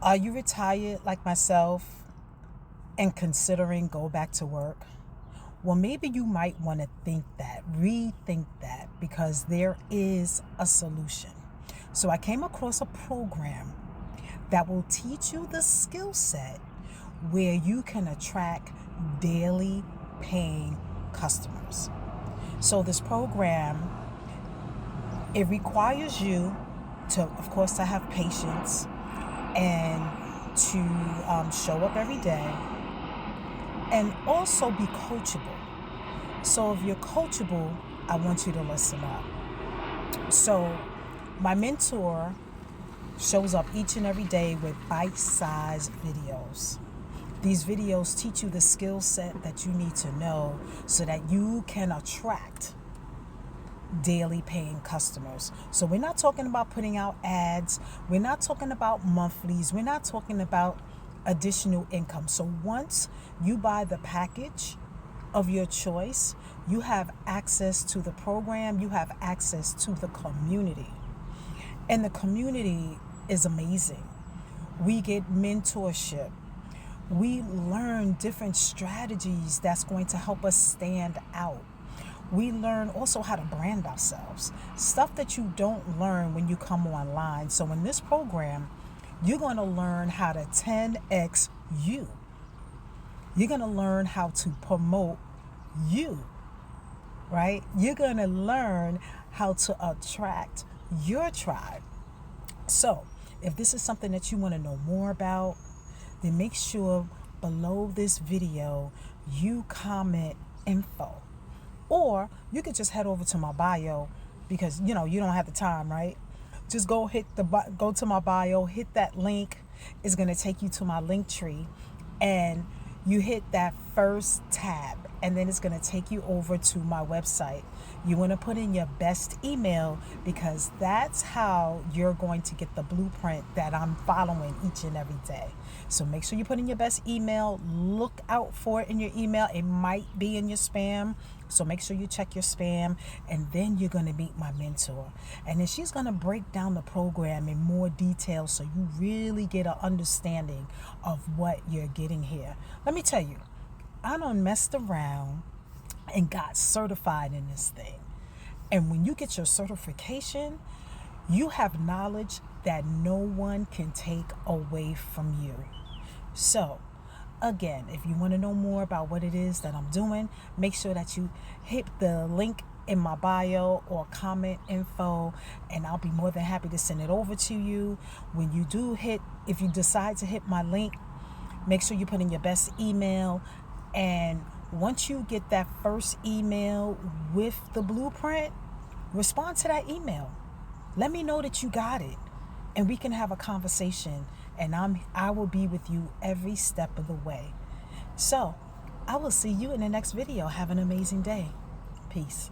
Are you retired like myself and considering go back to work? Well, maybe you might want to rethink that, because there is a solution. So I came across a program that will teach you the skill set where you can attract daily paying customers. So this program, it requires you to, of course, to have patience and to show up every day, and also be coachable. So if you're coachable, I want you to listen up. So my mentor shows up each and every day with bite-sized videos. These videos teach you the skill set that you need to know so that you can attract daily paying customers. So we're not talking about putting out ads. We're not talking about monthlies. We're not talking about additional income. So once you buy the package of your choice, you have access to the program, you have access to the community. And the community is amazing. We get mentorship. We learn different strategies that's going to help us stand out. We learn also how to brand ourselves, stuff that you don't learn when you come online. So in this program, you're going to learn how to 10x you. You're going to learn how to promote you, right? You're going to learn how to attract your tribe. So if this is something that you want to know more about, then make sure below this video you comment info. Or you could just head over to my bio, because you don't have the time, right? Just go to my bio, hit that link. It's going to take you to my link tree, and you hit that first tab, and then it's going to take you over to my website. You want to put in your best email, because that's how you're going to get the blueprint that I'm following each and every day. So make sure you put in your best email. Look out for it in your email. It might be in your spam. So make sure you check your spam, and then you're going to meet my mentor. And then she's going to break down the program in more detail so you really get an understanding of what you're getting here. Let me tell you, I done messed around and got certified in this thing. And when you get your certification, you have knowledge that no one can take away from you. So again, if you want to know more about what it is that I'm doing, make sure that you hit the link in my bio or comment info, and I'll be more than happy to send it over to you. When you do if you decide to hit my link, make sure you put in your best email. And once you get that first email with the blueprint, respond to that email. Let me know that you got it, and we can have a conversation, and I will be with you every step of the way. So I will see you in the next video. Have an amazing day. Peace.